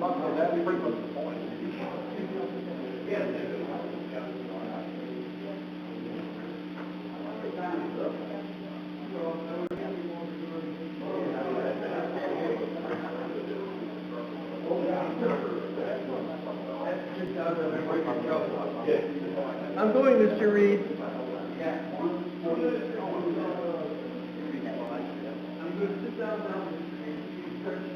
I'm going, Mr. Reed. I'm going to sit down now, Mr. Reed.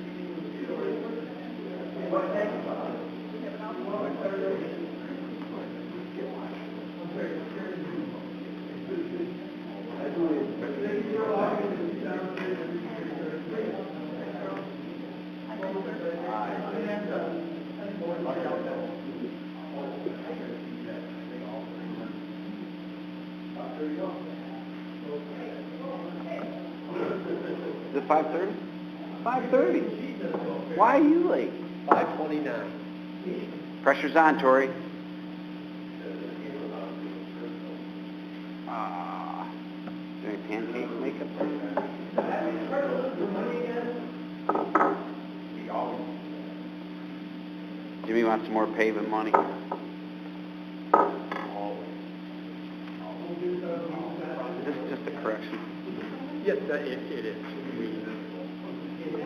Is it 5:30? 5:30. Why are you late? 5:29. Pressure's on, Tori. Is there any pancake makeup? Jimmy wants some more paving money. This is just a correction. Yes, it is.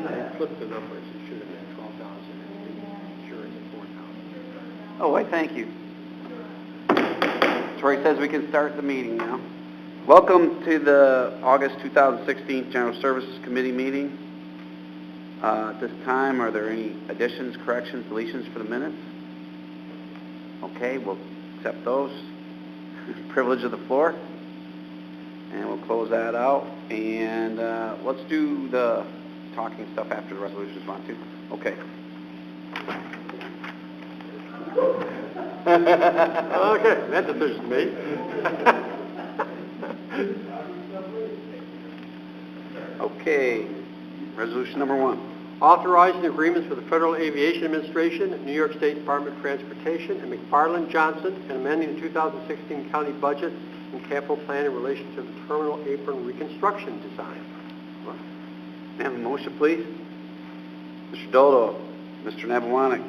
I flipped the numbers. It should have been 12,000. Sure, it's at 4,000. Oh, I thank you. Tori says we can start the meeting now. Welcome to the August 2016 General Services Committee meeting. At this time, are there any additions, corrections, deletions for the minutes? Okay, we'll accept those. Privilege of the floor. And we'll close that out. And let's do the talking stuff after the resolutions, want to? Okay. Okay, that decision's made. Okay, resolution number 1. Authorizing agreements with the Federal Aviation Administration, New York State Department of Transportation, and McFarland Johnson, and amending the 2016 county budget and capital plan in relation to the terminal apron reconstruction design. May I have a motion, please? Mr. Dodo, Mr. Nevawanik.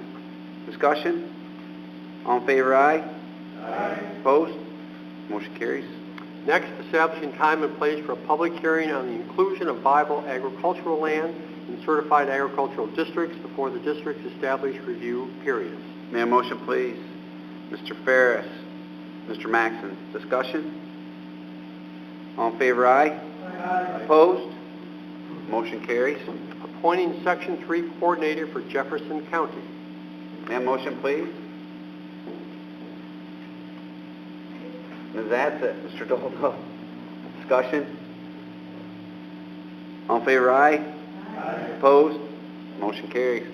Discussion? All in favor, aye? Aye. Opposed? Motion carries. Next, establishing time and place for a public hearing on the inclusion of viable agricultural land in certified agricultural districts before the district's established review periods. May I have a motion, please? Mr. Ferris, Mr. Maxon. Discussion? All in favor, aye? Aye. Opposed? Motion carries. Appointing Section 3 Coordinator for Jefferson County. May I have a motion, please? Ms. Adsit, Mr. Dolto. Discussion? All in favor, aye? Aye. Opposed? Motion carries.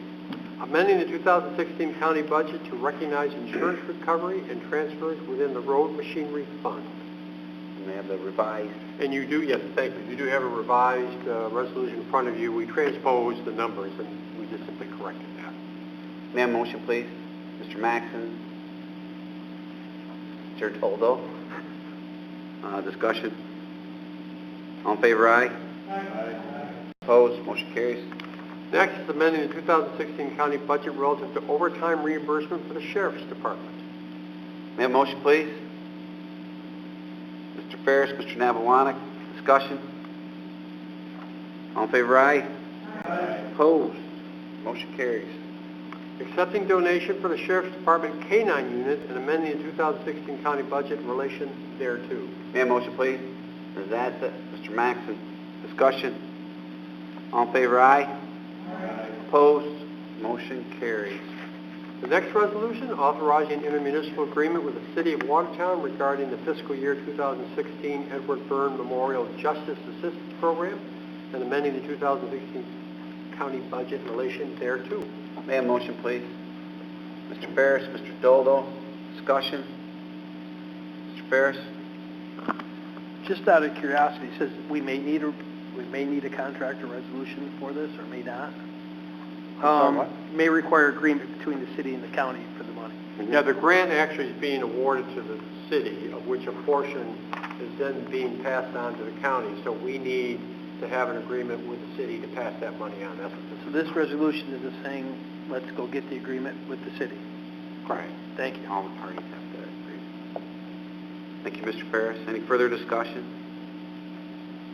Amending the 2016 county budget to recognize insurance recovery and transfers within the road machinery fund. And they have the revised. And you do, yes, thank you. You do have a revised resolution in front of you. We transposed the numbers and we just simply corrected that. May I have a motion, please? Mr. Maxon. Mr. Toldo. Discussion. All in favor, aye? Aye. Opposed? Motion carries. Next is amending the 2016 county budget relative to overtime reimbursement for the Sheriff's Department. May I have a motion, please? Mr. Ferris, Mr. Nevawanik. Discussion. All in favor, aye? Aye. Opposed? Motion carries. Accepting donation for the Sheriff's Department K-9 unit and amending the 2016 county budget in relation thereto. May I have a motion, please? Ms. Adsit, Mr. Maxon. Discussion. All in favor, aye? Aye. Opposed? Motion carries. The next resolution, authorizing intermunicipal agreement with the City of Watertown regarding the fiscal year 2016 Edward Byrne Memorial Justice Assistance Program and amending the 2016 county budget in relation thereto. May I have a motion, please? Mr. Ferris, Mr. Doldo. Discussion. Mr. Ferris? Just out of curiosity, it says we may need a contract or resolution for this, or may not. May require agreement between the city and the county for the money. Yeah, the grant actually is being awarded to the city, of which a portion is then being passed on to the county. So we need to have an agreement with the city to pass that money on. That's what this So this resolution is saying let's go get the agreement with the city. Right. Thank you. All the parties have to agree. Thank you, Mr. Ferris. Any further discussion?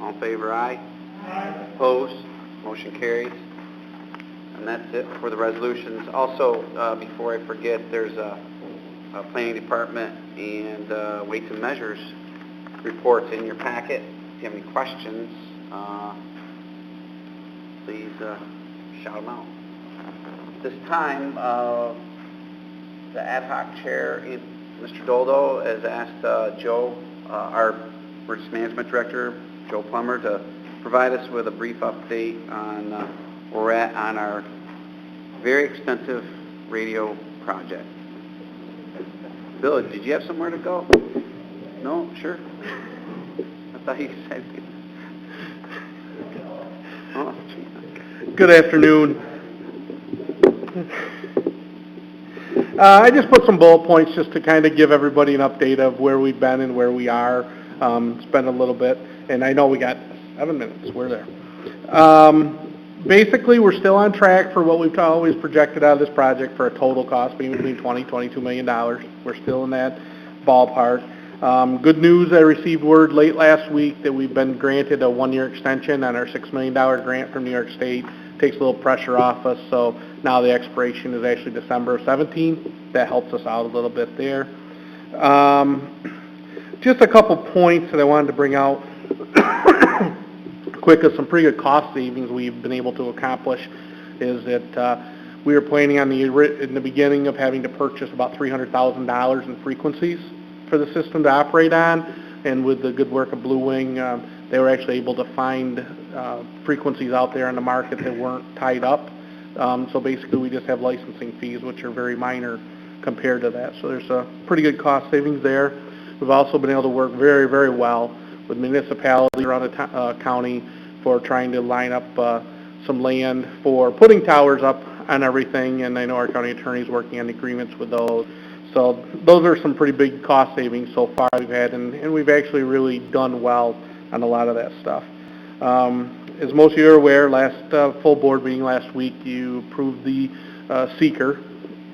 All in favor, aye? Aye. Opposed? Motion carries. And that's it for the resolutions. Also, before I forget, there's a Planning Department and Weights and Measures reports in your packet. If you have any questions, please shout them out. This time, the ad hoc chair, Mr. Doldo, has asked Joe, our Emergency Management Director, Joe Plummer, to provide us with a brief update on where we're at on our very expensive radio project. Bill, did you have somewhere to go? No? Sure? I thought you said... Oh, geez. Good afternoon. I just put some bullet points just to kind of give everybody an update of where we've been and where we are. It's been a little bit, and I know we got 7 minutes. We're there. Basically, we're still on track for what we've always projected out of this project for a total cost being between $22 million. We're still in that ballpark. Good news, I received word late last week that we've been granted a 1-year extension on our $6 million grant from New York State. Takes a little pressure off us, so now the expiration is actually December 17th. That helps us out a little bit there. Just a couple points that I wanted to bring out quick of some pretty good cost savings we've been able to accomplish is that we were planning on in the beginning of having to purchase about $300,000 in frequencies for the system to operate on, and with the good work of Blue Wing, they were actually able to find frequencies out there on the market that weren't tied up. So basically we just have licensing fees, which are very minor compared to that. So there's a pretty good cost savings there. We've also been able to work very, very well with municipalities around the county for trying to line up some land for putting towers up on everything, and I know our county attorney is working on agreements with those. So those are some pretty big cost savings so far we've had, and we've actually really done well on a lot of that stuff. As most of you are aware, last full board meeting last week, you approved the seeker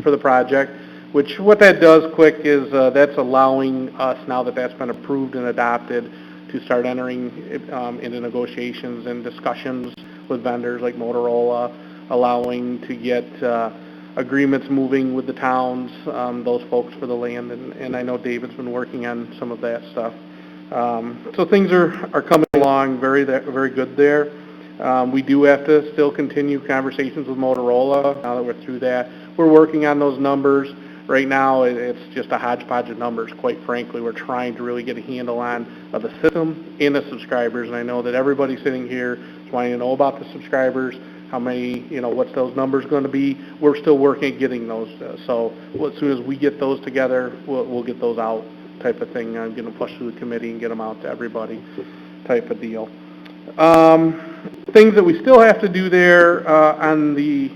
for the project, which what that does quick is that's allowing us, now that that's been approved and adopted, to start entering into negotiations and discussions with vendors like Motorola, allowing to get agreements moving with the towns, those folks for the land, and I know David's been working on some of that stuff. So things are coming along very good there. We do have to still continue conversations with Motorola now that we're through that. We're working on those numbers. Right now, it's just a hodgepodge of numbers, quite frankly. We're trying to really get a handle on the system and the subscribers, and I know that everybody sitting here is wanting to know about the subscribers, how many, what's those numbers going to be. We're still working at getting those, so as soon as we get those together, we'll get those out type of thing, get them flushed through the committee and get them out to everybody type of deal. Things that we still have to do there on the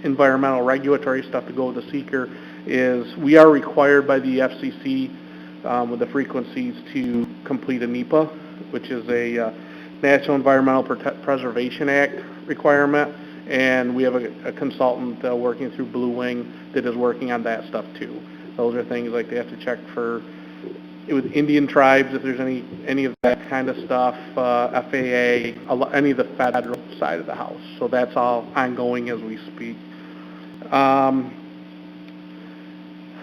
environmental regulatory stuff to go with the seeker is we are required by the FCC with the frequencies to complete a NEPA, which is a National Environmental Preservation Act requirement, and we have a consultant working through Blue Wing that is working on that stuff too. Those are things like they have to check for with Indian tribes if there's any of that kind of stuff, FAA, any of the federal side of the house. So that's all ongoing as we speak.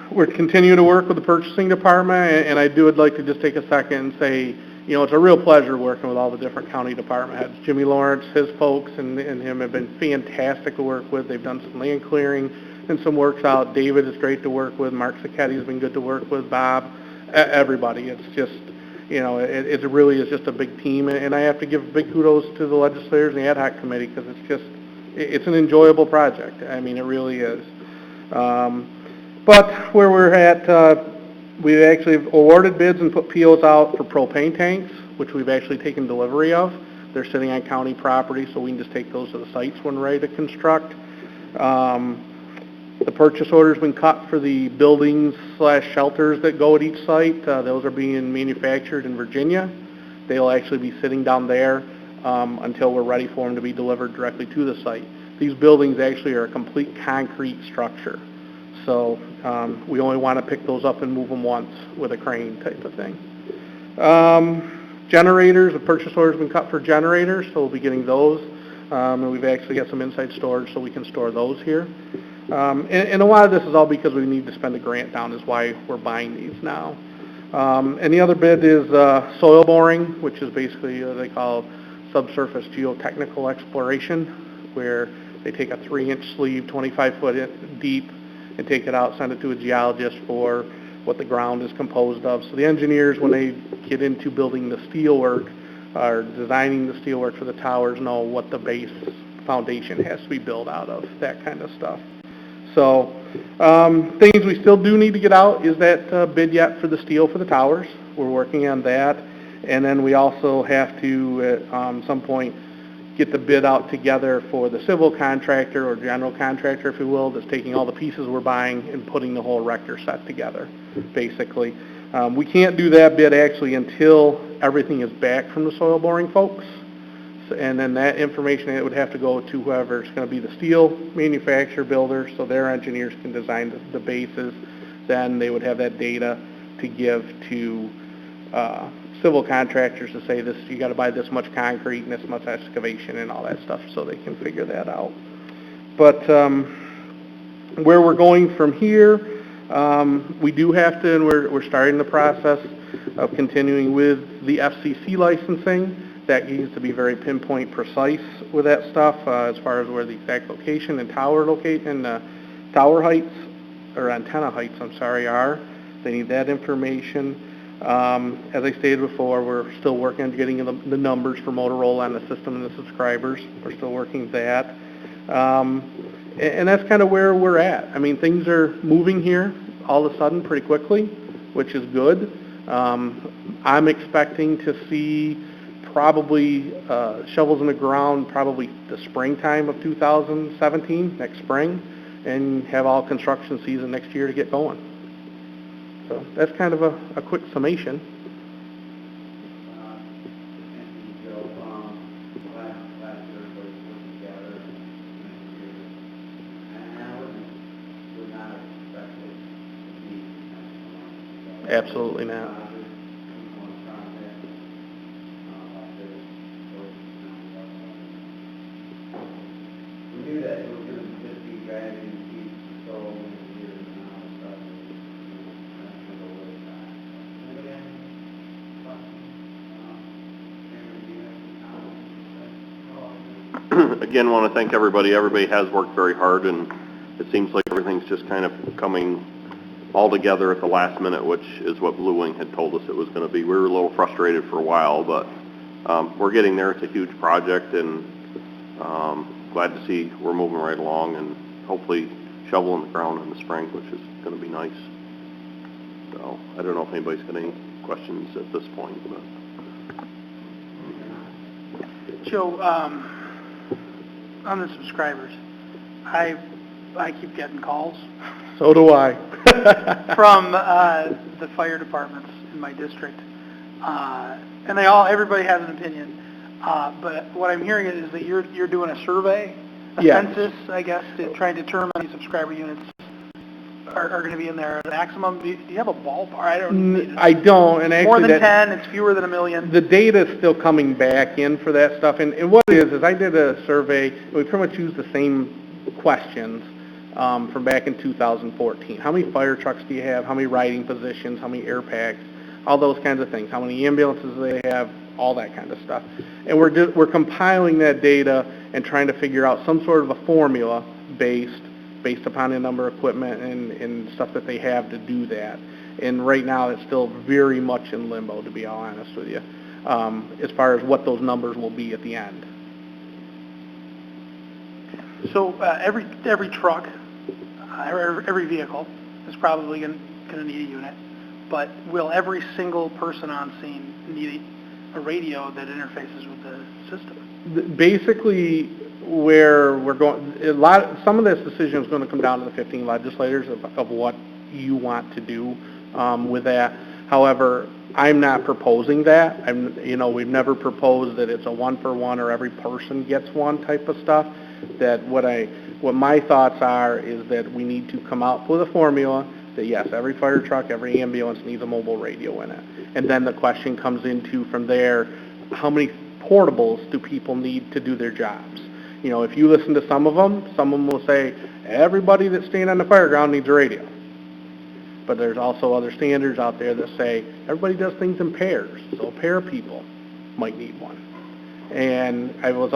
We're continuing to work with the purchasing department, and I would like to just take a second and say, it's a real pleasure working with all the different county department heads. Jimmy Lawrence, his folks, and him have been fantastic to work with. They've done some land clearing and some works out. David is great to work with. Mark Sacchetti has been good to work with. Bob, everybody. It's just, it really is just a big team, and I have to give big kudos to the legislators and the ad hoc committee because it's an enjoyable project. I mean, it really is. But where we're at, we've actually awarded bids and put POs out for propane tanks, which we've actually taken delivery of. They're sitting on county property, so we can just take those to the sites when ready to construct. The purchase order's been cut for the buildings/shelters that go at each site. Those are being manufactured in Virginia. They'll actually be sitting down there until we're ready for them to be delivered directly to the site. These buildings actually are a complete concrete structure. So we only want to pick those up and move them once with a crane type of thing. Generators, the purchase order's been cut for generators, so we'll be getting those. And we've actually got some inside storage so we can store those here. And a lot of this is all because we need to spend a grant down is why we're buying these now. And the other bid is soil boring, which is basically they call subsurface geotechnical exploration, where they take a 3-inch sleeve, 25-foot deep, and take it out, send it to a geologist for what the ground is composed of. So the engineers, when they get into building the steelwork or designing the steelwork for the towers, know what the base foundation has to be built out of, that kind of stuff. So things we still do need to get out is that bid yet for the steel for the towers. We're working on that. And then we also have to, at some point, get the bid out together for the civil contractor or general contractor, if you will, that's taking all the pieces we're buying and putting the whole erector set together, basically. We can't do that bid actually until everything is back from the soil boring folks. And then that information, it would have to go to whoever's going to be the steel manufacturer, builder, so their engineers can design the bases. Then they would have that data to give to civil contractors to say, this, you got to buy this much concrete and this much excavation and all that stuff, so they can figure that out. But where we're going from here, we do have to, and we're starting the process of continuing with the FCC licensing. That needs to be very pinpoint precise with that stuff as far as where the exact location and tower tower heights, or antenna heights, I'm sorry, are. They need that information. As I stated before, we're still working on getting the numbers for Motorola on the system and the subscribers. We're still working that. And that's kind of where we're at. I mean, things are moving here all of a sudden pretty quickly, which is good. I'm expecting to see probably shovels in the ground probably the springtime of 2017, next spring, and have all construction season next year to get going. So that's kind of a quick summation. Absolutely not. We knew that it was going to just be dragging feet so many years now and stuff. Again, want to thank everybody. Everybody has worked very hard, and it seems like everything's just kind of coming all together at the last minute, which is what Blue Wing had told us it was going to be. We were a little frustrated for a while, but we're getting there. It's a huge project, and glad to see we're moving right along, and hopefully shovel in the ground in the spring, which is going to be nice. So I don't know if anybody's got any questions at this point. But. Joe, on the subscribers, I keep getting calls. So do I. From the fire departments in my district, and everybody has an opinion. But what I'm hearing is that you're doing a survey, a census, I guess, to try and determine how many subscriber units are going to be in there. Maximum? Do you have a ballpark? I don't. And actually, more than 10. It's fewer than 1 million. The data is still coming back in for that stuff. And what it is I did a survey. We pretty much used the same questions from back in 2014. How many fire trucks do you have? How many riding positions? How many air packs? All those kinds of things. How many ambulances do they have? All that kind of stuff. And we're compiling that data and trying to figure out some sort of a formula based upon the number of equipment and stuff that they have to do that. And right now it's still very much in limbo, to be all honest with you, as far as what those numbers will be at the end. So every truck, every vehicle is probably going to need a unit, but will every single person on scene need a radio that interfaces with the system? Basically, where we're going, some of this decision is going to come down to the 15 legislators of what you want to do with that. However, I'm not proposing that. We've never proposed that it's a one-for-one or every person gets one type of stuff. That what my thoughts are is that we need to come out with a formula that yes, every fire truck, every ambulance needs a mobile radio in it. And then the question comes into from there, how many portables do people need to do their jobs? If you listen to some of them will say, everybody that's staying on the fire ground needs a radio. But there's also other standards out there that say everybody does things in pairs, so a pair of people might need one. And I was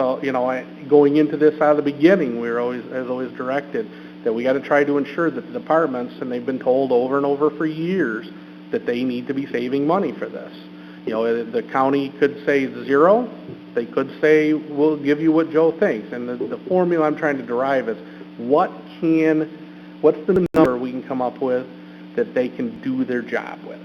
going into this out of the beginning, I was always directed that we got to try to ensure that the departments, and they've been told over and over for years, that they need to be saving money for this. The county could say zero, they could say we'll give you what Joe thinks, and the formula I'm trying to derive is what's the number we can come up with that they can do their job with.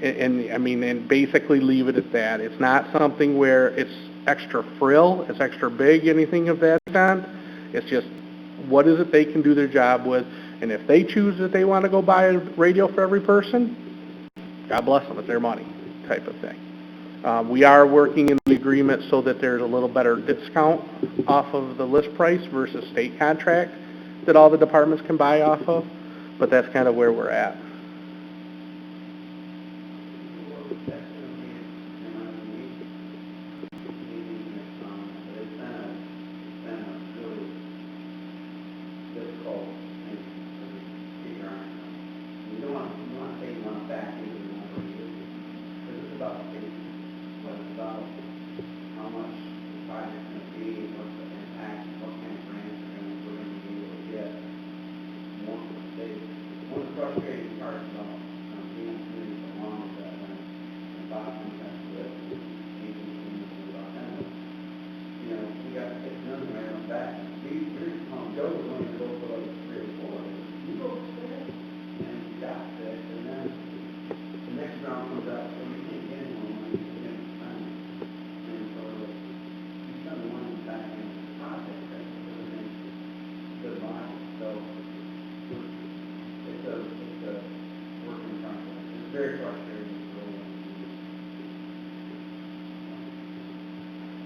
And basically leave it at that. It's not something where it's extra frill, it's extra big, anything of that kind. It's just, what is it they can do their job with? And if they choose that they want to go buy a radio for every person, God bless them, it's their money type of thing. We are working in the agreement so that there's a little better discount off of the list price versus state contract that all the departments can buy off of, but that's kind of where we're at.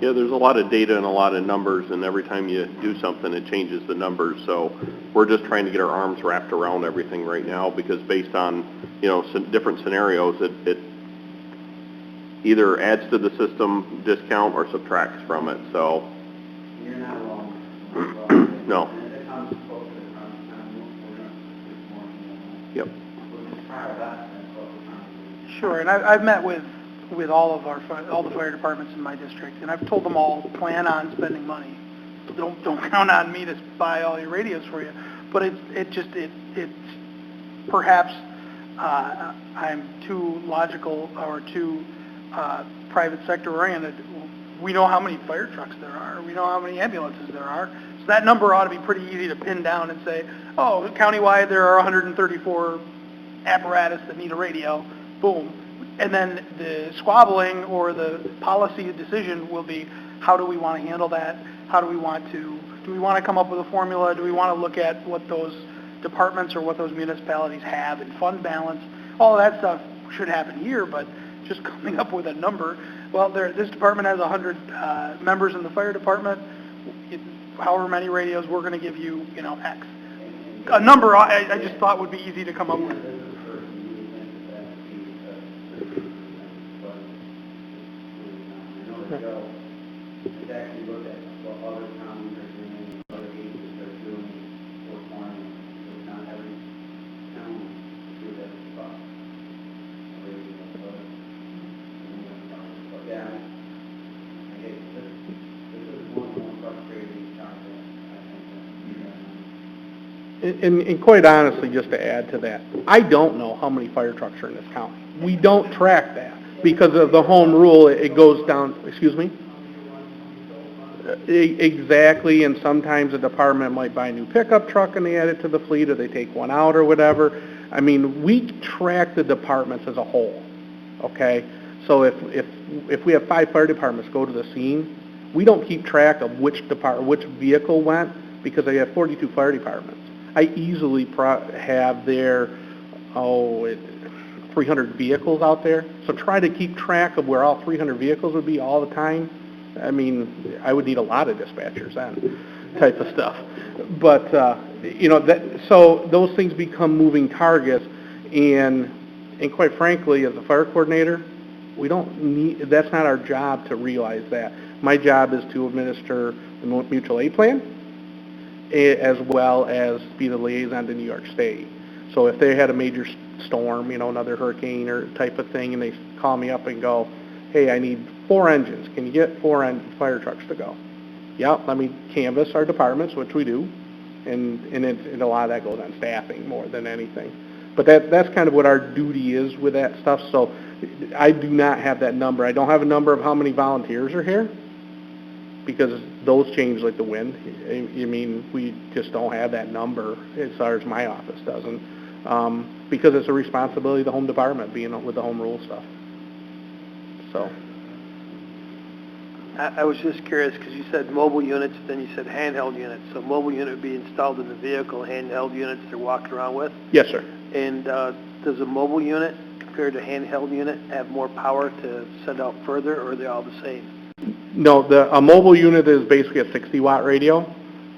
Yeah, there's a lot of data and a lot of numbers, and every time you do something, it changes the numbers. So we're just trying to get our arms wrapped around everything right now, because based on, some different scenarios, it either adds to the system discount or subtracts from it. So You're not alone. no. Yep. Sure, and I've met with all the fire departments in my district, and I've told them all, plan on spending money. Don't count on me to buy all your radios for you. But it's perhaps I'm too logical or too private sector oriented. We know how many fire trucks there are. We know how many ambulances there are. So that number ought to be pretty easy to pin down and say, oh, countywide there are 134 apparatus that need a radio. Boom. And then the squabbling or the policy decision will be, how do we want to handle that? Do we want to come up with a formula? Do we want to look at what those departments or what those municipalities have in fund balance? All of that stuff should happen here, but just coming up with a number. Well, this department has 100 members in the fire department. However many radios, we're going to give you, X. A number I just thought would be easy to come up with. Exactly look at what other counties are doing, other agencies are doing for farming. So not every county do that stuff. But yeah, I guess this is one more frustrating concept, I think. And quite honestly, just to add to that, I don't know how many fire trucks are in this county. We don't track that because of the home rule. It goes down. Excuse me. Exactly, and sometimes a department might buy a new pickup truck and they add it to the fleet, or they take one out or whatever. I mean, we track the departments as a whole, okay? So if we have 5 fire departments go to the scene, we don't keep track of which vehicle went, because they have 42 fire departments. I easily have their 3 300 vehicles out there. So try to keep track of where all 300 vehicles would be all the time. I mean, I would need a lot of dispatchers then, type of stuff. But, so those things become moving targets, and quite frankly, as a fire coordinator, that's not our job to realize that. My job is to administer the mutual aid plan, as well as be the liaison to New York State. So if they had a major storm, another hurricane or type of thing, and they call me up and go, hey, I need 4 engines. Can you get 4 fire trucks to go? Yep, let me canvass our departments, which we do, and a lot of that goes on staffing more than anything. But that's kind of what our duty is with that stuff. So I do not have that number. I don't have a number of how many volunteers are here, because those change like the wind. I mean, we just don't have that number as far as my office doesn't, because it's a responsibility of the home department being with the home rule stuff. So. I was just curious, because you said mobile units, then you said handheld units. So mobile unit would be installed in the vehicle, handheld units they're walking around with? Yes, sir. And does a mobile unit, compared to a handheld unit, have more power to send out further, or are they all the same? No, a mobile unit is basically a 60-watt radio,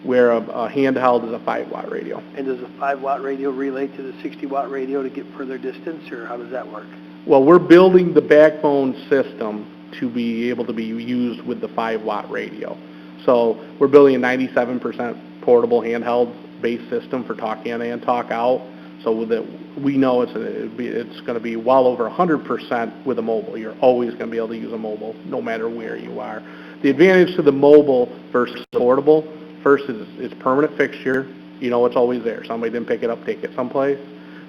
where a handheld is a 5-watt radio. And does a 5-watt radio relay to the 60-watt radio to get further distance, or how does that work? Well, we're building the backbone system to be able to be used with the 5-watt radio. So we're building a 97% portable handheld-based system for talk in and talk out, so that we know it's going to be well over 100% with a mobile. You're always going to be able to use a mobile, no matter where you are. The advantage to the mobile versus portable, first is it's permanent fixture. It's always there. Somebody didn't pick it up, take it someplace.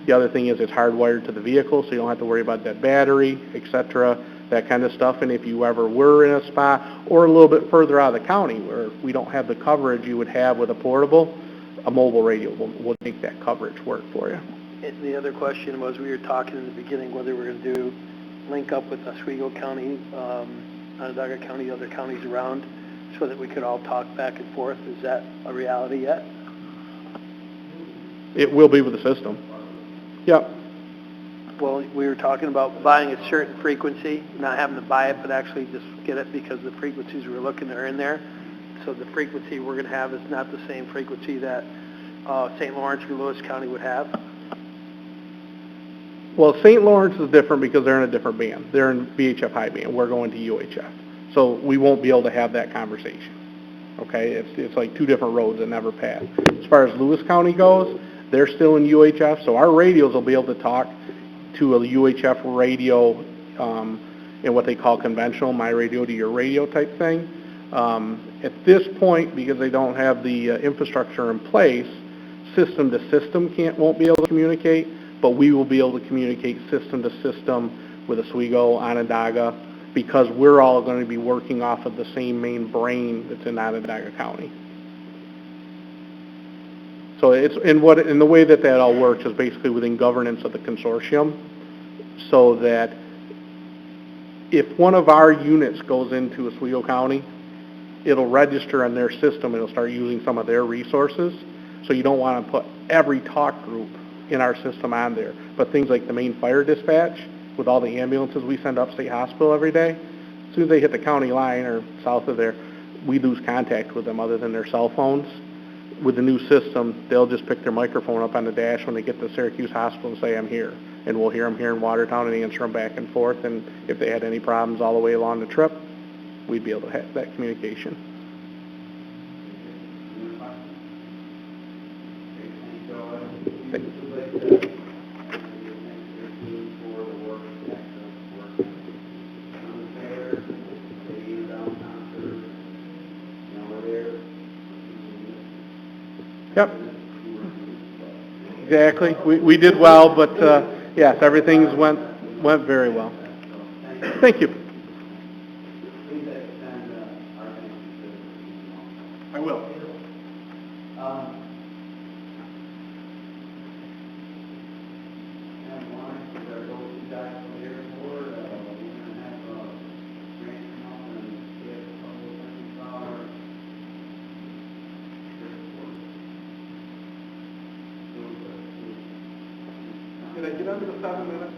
The other thing is it's hardwired to the vehicle, so you don't have to worry about that battery, etc., that kind of stuff. And if you ever were in a spot or a little bit further out of the county where we don't have the coverage you would have with a portable, a mobile radio will make that coverage work for you. And the other question was, we were talking in the beginning whether we're going to link up with Oswego County, Onondaga County, other counties around, so that we could all talk back and forth. Is that a reality yet? It will be with the system. Yep. Well, we were talking about buying a certain frequency, not having to buy it, but actually just get it because the frequencies we're looking are in there. So the frequency we're going to have is not the same frequency that St. Lawrence or Lewis County would have. Well, St. Lawrence is different because they're in a different band. They're in VHF high band. We're going to UHF. So we won't be able to have that conversation. Okay? It's like 2 different roads that never pass. As far as Lewis County goes, they're still in UHF, so our radios will be able to talk to a UHF radio in what they call conventional, my radio to your radio type thing. At this point, because they don't have the infrastructure in place, system to system won't be able to communicate, but we will be able to communicate system to system with Oswego, Onondaga, because we're all going to be working off of the same main brain that's in Onondaga County. So it's in the way that all works is basically within governance of the consortium, so that if one of our units goes into Oswego County, it'll register on their system and it'll start using some of their resources. So you don't want to put every talk group in our system on there. But things like the main fire dispatch, with all the ambulances we send upstate hospital every day, as soon as they hit the county line or south of there, we lose contact with them other than their cell phones. With the new system, they'll just pick their microphone up on the dash when they get to Syracuse Hospital and say, I'm here. And we'll hear them here in Watertown and answer them back and forth. And if they had any problems all the way along the trip, we'd be able to have that communication. Yep. Exactly. We did well, but yes, everything's went very well. Thank you. I will. Did I get under the 7 minutes?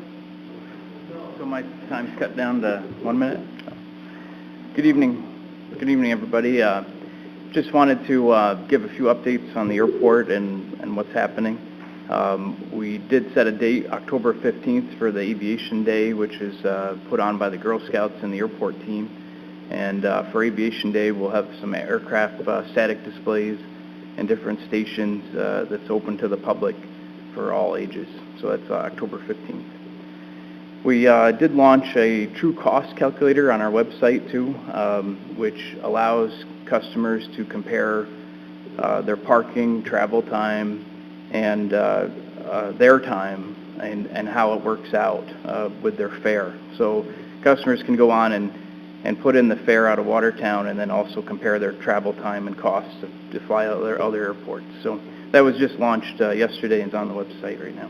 So my time's cut down to 1 minute. Good evening. Good evening, everybody. Just wanted to give a few updates on the airport and what's happening. We did set a date, October 15th, for the Aviation Day, which is put on by the Girl Scouts and the airport team. And for Aviation Day, we'll have some aircraft static displays and different stations that's open to the public for all ages. So that's October 15th. We did launch a true cost calculator on our website too, which allows customers to compare their parking, travel time, and their time, and how it works out with their fare. So customers can go on and put in the fare out of Watertown and then also compare their travel time and costs to fly out their other airports. So that was just launched yesterday and is on the website right now.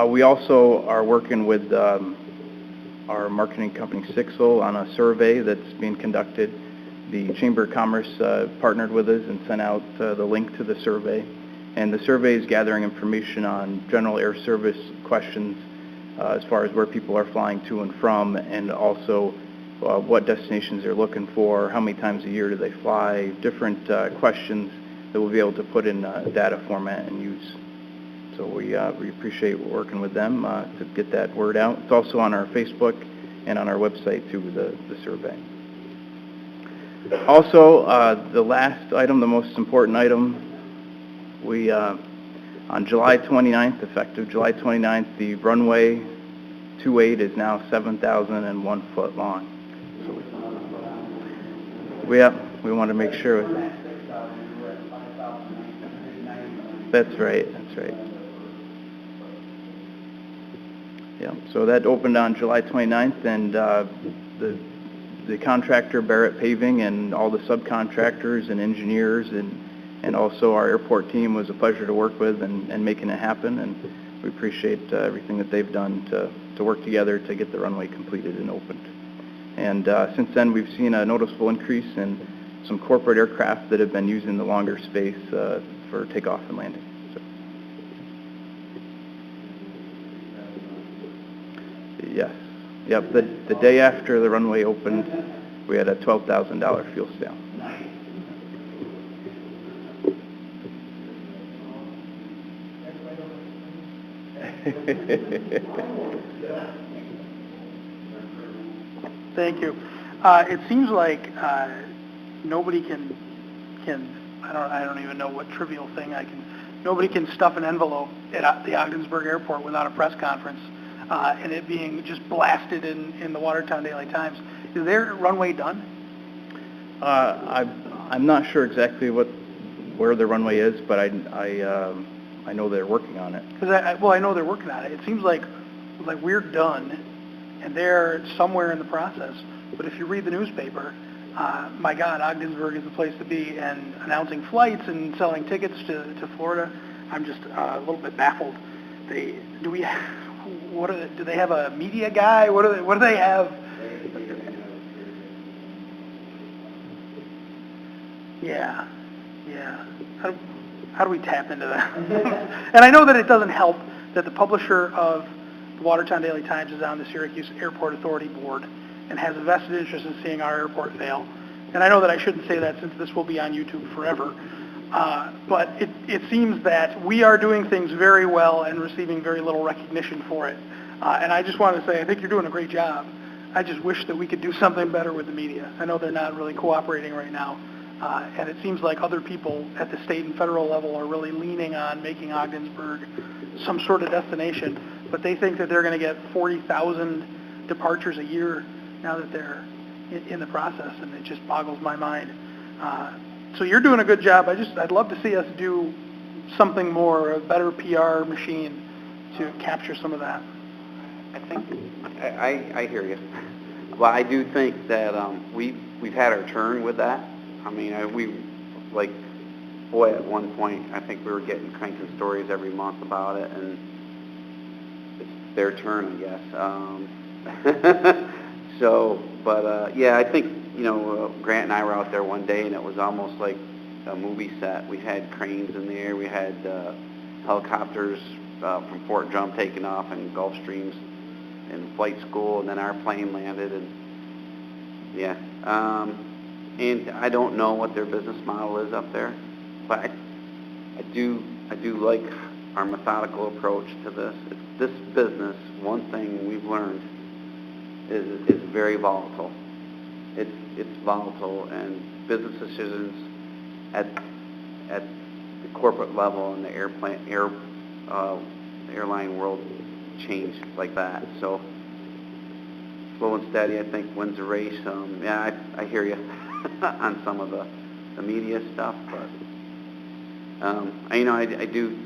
We also are working with our marketing company Sixel on a survey that's being conducted. The Chamber of Commerce partnered with us and sent out the link to the survey. And the survey is gathering information on general air service questions as far as where people are flying to and from, and also what destinations they're looking for, how many times a year do they fly, different questions that we'll be able to put in data format and use. So we appreciate working with them to get that word out. It's also on our Facebook and on our website too, the survey. Also, the last item, the most important item, we on July 29th, effective July 29th, the runway 28 is now 7,001 foot long. So we want to make sure. That's right. That's right. Yeah, so that opened on July 29th, and the contractor, Barrett Paving, and all the subcontractors and engineers and also our airport team was a pleasure to work with and making it happen, and we appreciate everything that they've done to work together to get the runway completed and opened. And since then, we've seen a noticeable increase in some corporate aircraft that have been using the longer space for takeoff and landing. Yes. Yep. The day after the runway opened, we had a $12,000 fuel sale. Thank you. It seems like nobody can I don't even know what trivial thing nobody can stuff an envelope at the Ogdensburg Airport without a press conference. And it being just blasted in the Watertown Daily Times. Is their runway done? I'm not sure exactly where the runway is, but I know they're working on it. I know they're working on it. It seems like we're done, and they're somewhere in the process. But if you read the newspaper, my God, Ogdensburg is the place to be, and announcing flights and selling tickets to Florida. I'm just a little bit baffled. Do they have a media guy? What do they have? Yeah. How do we tap into that? And I know that it doesn't help that the publisher of the Watertown Daily Times is on the Syracuse Airport Authority Board and has a vested interest in seeing our airport fail. And I know that I shouldn't say that since this will be on YouTube forever. But it seems that we are doing things very well and receiving very little recognition for it. And I just want to say, I think you're doing a great job. I just wish that we could do something better with the media. I know they're not really cooperating right now. And it seems like other people at the state and federal level are really leaning on making Ogdensburg some sort of destination. But they think that they're going to get 40,000 departures a year now that they're in the process, and it just boggles my mind. So you're doing a good job. I'd love to see us do something more, a better PR machine to capture some of that. I hear you. Well, I do think that we've had our turn with that. I mean, at one point, I think we were getting cranking stories every month about it, and it's their turn, I guess. Yeah, I think, Grant and I were out there one day, and it was almost like a movie set. We had cranes in the air, we had helicopters from Fort Drum taking off, and Gulfstreams in flight school, and then our plane landed, and yeah. And I don't know what their business model is up there, but I do like our methodical approach to this. This business, one thing we've learned is it's very volatile. It's volatile, and business decisions at the corporate level and the airline world change like that. So slow and steady, I think, wins the race. Yeah, I hear you on some of the media stuff, but I do.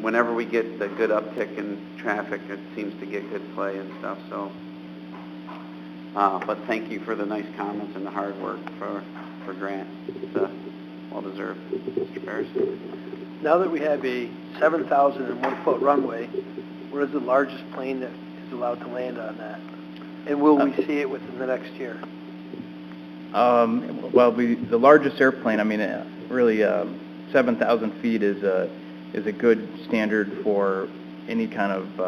Whenever we get the good uptick in traffic, it seems to get good play and stuff. So, but thank you for the nice comments and the hard work for Grant. It's well deserved, Mr. Ferris. Now that we have a 7,001-foot runway, what is the largest plane that is allowed to land on that? And will we see it within the next year? Well, the largest airplane, really 7,000 feet is a good standard for any kind of,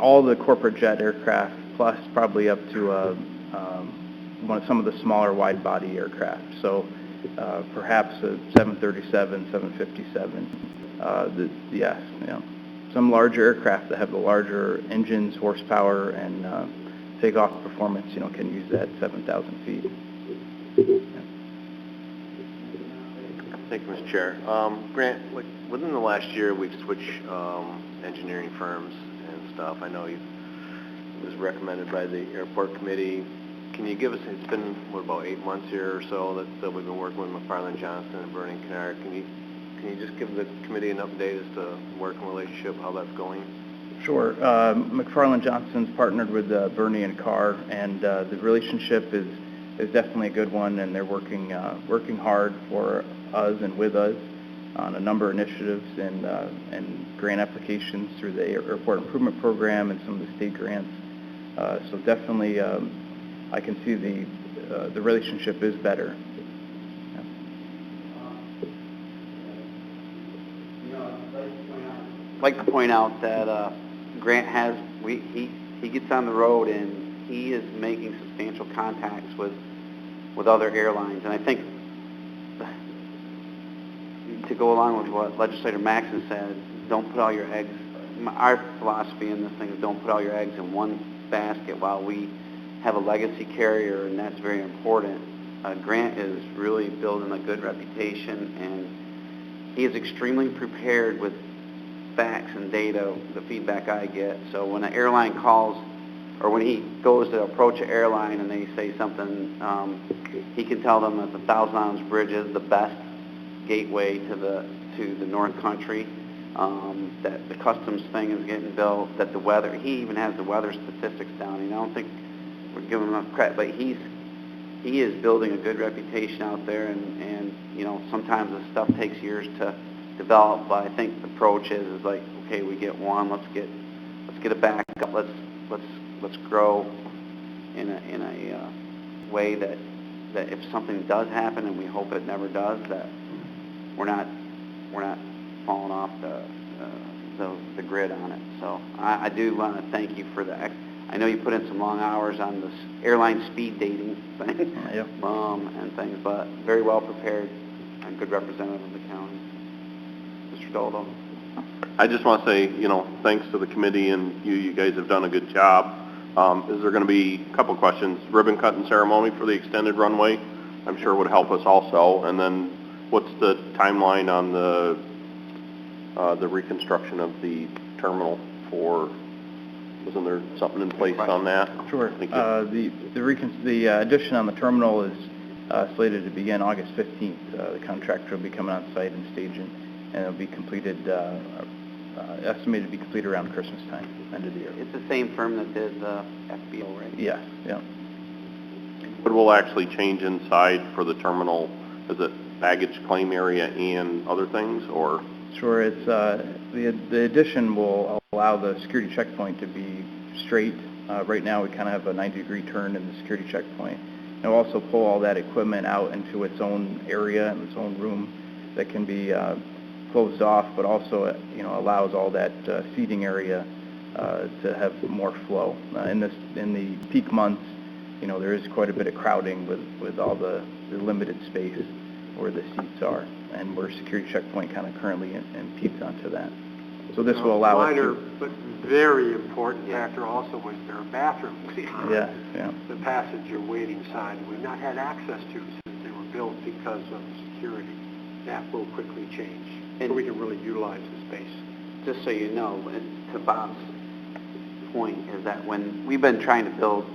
all the corporate jet aircraft, plus probably up to some of the smaller wide-body aircraft. So perhaps a 737, 757. Yes, some larger aircraft that have the larger engines, horsepower, and takeoff performance, can use that 7,000 feet. Thank you, Mr. Chair. Grant, within the last year, we've switched engineering firms and stuff. I know it was recommended by the airport committee. Can you give us, it's been, about 8 months here or so that we've been working with McFarland Johnson and Bernie and Kennard. Can you just give the committee an update as to working relationship, how that's going? Sure. McFarland Johnson's partnered with Bernie and Carr, and the relationship is definitely a good one, and they're working hard for us and with us on a number of initiatives and grant applications through the Airport Improvement Program and some of the state grants. So definitely, I can see the relationship is better. I'd like to point out that Grant he gets on the road and he is making substantial contacts with other airlines, and I think to go along with what Legislator Maxson said, don't put all your eggs. Our philosophy in this thing is don't put all your eggs in one basket. While we have a legacy carrier, and that's very important, Grant is really building a good reputation, and he is extremely prepared with facts and data, the feedback I get. So when an airline calls, or when he goes to approach an airline and they say something, he can tell them that the Thousand Islands Bridge is the best gateway to the North Country, that the customs thing is getting built, that the weather, he even has the weather statistics down. And I don't think we're giving him enough credit, but he is building a good reputation out there, and sometimes this stuff takes years to develop, but I think the approach is like, okay, we get one, let's get it back up, let's grow in a way that if something does happen, and we hope it never does, that we're not falling off the grid on it. So I do want to thank you for that. I know you put in some long hours on this airline speed dating thing, Yep. And things, but very well prepared and good representative of the county. Mr. Doldo. I just want to say, thanks to the committee, and you guys have done a good job. Is there going to be a couple questions? Ribbon cutting ceremony for the extended runway, I'm sure would help us also. And then what's the timeline on the reconstruction of the terminal for, wasn't there something in place on that? Sure. Thank you. The addition on the terminal is slated to begin August 15th. The contractor will be coming on site and staging, and it'll be completed, estimated to be completed around Christmas time, end of the year. It's the same firm that did the FBO, right? Yes, yeah. What will actually change inside for the terminal? Is it baggage claim area and other things, or? Sure. It's the addition will allow the security checkpoint to be straight. Right now, we kind of have a 90-degree turn in the security checkpoint. And we'll also pull all that equipment out into its own area and its own room that can be closed off, but also, allows all that seating area to have more flow. In the peak months, there is quite a bit of crowding with all the limited space where the seats are, and where security checkpoint kind of currently impedes onto that. So this will allow us Minor, to... but very important factor also was there are bathrooms Yeah. the passenger waiting side we've not had access to since they were built because of security. That will quickly change, so we can really utilize the space. Just so you know, to Bob's point, is that when we've been trying to build,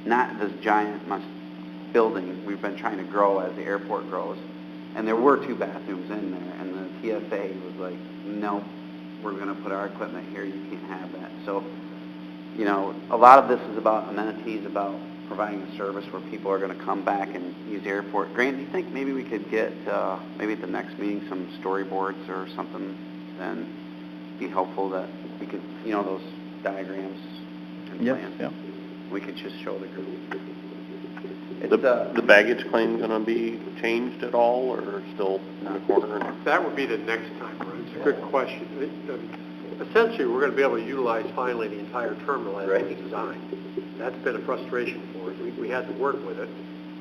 not this giant building, we've been trying to grow as the airport grows, and there were 2 bathrooms in there, and the TSA was like, no, we're going to put our equipment here, you can't have that. So, a lot of this is about amenities, about providing a service where people are going to come back and use the airport. Grant, do you think maybe we could get, maybe at the next meeting, some storyboards or something, and be helpful that we could, those diagrams and Yes, plans? yeah. We could just show the group. The baggage claim gonna be changed at all, or still in the corner? That would be the next time around. It's a good question. Essentially, we're going to be able to utilize finally the entire terminal as it's designed. That's been a frustration for us. We had to work with it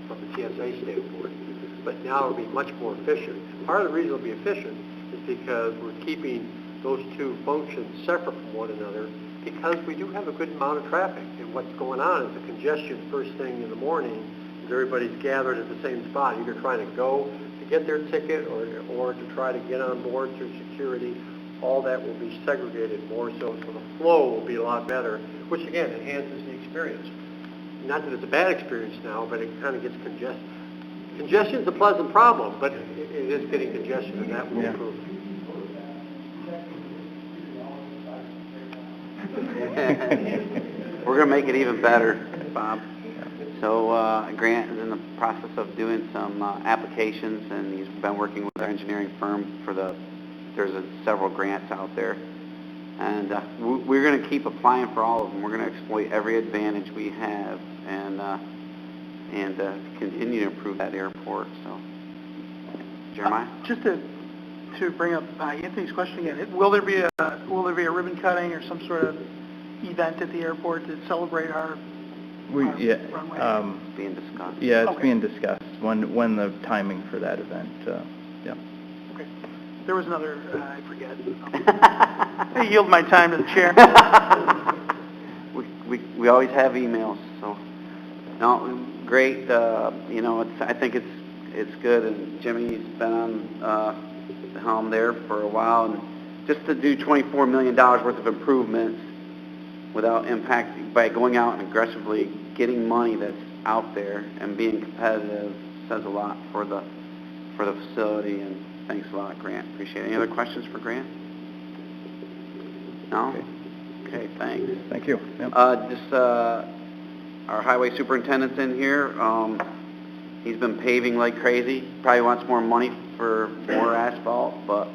from the TSA standpoint, but now it'll be much more efficient. Part of the reason it'll be efficient is because we're keeping those 2 functions separate from one another, because we do have a good amount of traffic, and what's going on is the congestion first thing in the morning, is everybody's gathered at the same spot, either trying to go to get their ticket or to try to get on board through security. All that will be segregated more so the flow will be a lot better, which again enhances the experience. Not that it's a bad experience now, but it kind of gets congested. Congestion is a pleasant problem, but it is getting congestion, and that will improve. We're going to make it even better, Bob. So Grant is in the process of doing some applications, and he's been working with our engineering firm there's several grants out there. And we're going to keep applying for all of them. We're going to exploit every advantage we have and continue to improve that airport. So, Jeremiah? Just to bring up Anthony's question again, will there be a ribbon cutting or some sort of event at the airport to celebrate our runway? Being discussed. Yeah, it's Okay. being discussed when the timing for that event. Yeah. Okay. There was another, I forget. I yield my time to the chair. we always have emails, so no, great. I think it's good, and Jimmy's been on the helm there for a while, and just to do $24 million worth of improvements without impacting, by going out and aggressively getting money that's out there and being competitive, says a lot for the facility. And thanks a lot, Grant. Appreciate it. Any other questions for Grant? No? Okay, thanks. Thank you. Yep. Our highway superintendent's in here. He's been paving like crazy. Probably wants more money for more asphalt, but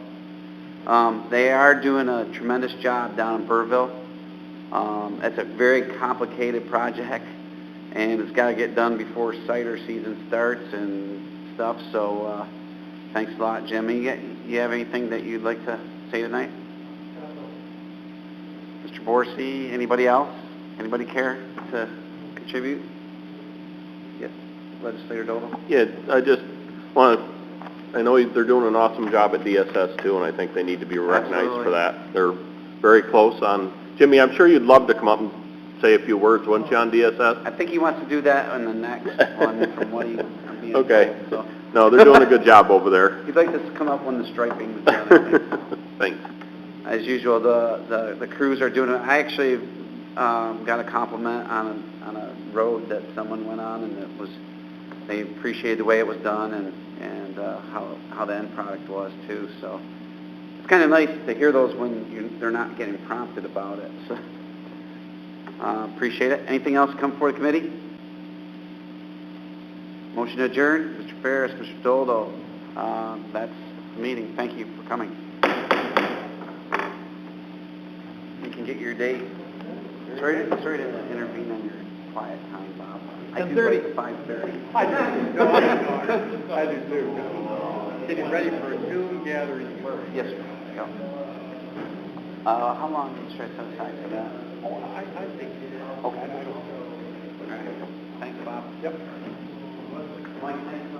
they are doing a tremendous job down in Burrville. It's a very complicated project, and it's got to get done before cider season starts and stuff. So thanks a lot, Jimmy. You have anything that you'd like to say tonight? Mr. Borsey, anybody else? Anybody care to contribute? Yes, Legislator Dodal? Yeah, I just I know they're doing an awesome job at DSS too, and I think they need to be recognized for that. They're very close on. Jimmy, I'm sure you'd love to come up and say a few words, wouldn't you, on DSS? I think he wants to do that on the next one from what I'm being Okay. told, so. No, they're doing a good job over there. He'd like to come up when the striping is done. Thanks. As usual, the crews are doing it. I actually got a compliment on a road that someone went on, and they appreciated the way it was done and how the end product was too. So it's kind of nice to hear those when they're not getting prompted about it. So appreciate it. Anything else come before the committee? Motion to adjourn. Mr. Ferris, Mr. Doldo. That's the meeting. Thank you for coming. You can get your date. Sorry to intervene on your quiet time, Bob. I do wait 5:30. I do too. getting ready for a new gathering in Murray. Yes, sir. Go. How long should I set aside for that? Oh, I think, Okay. I don't know. All right. Thanks, Bob. Yep. Mike, thanks.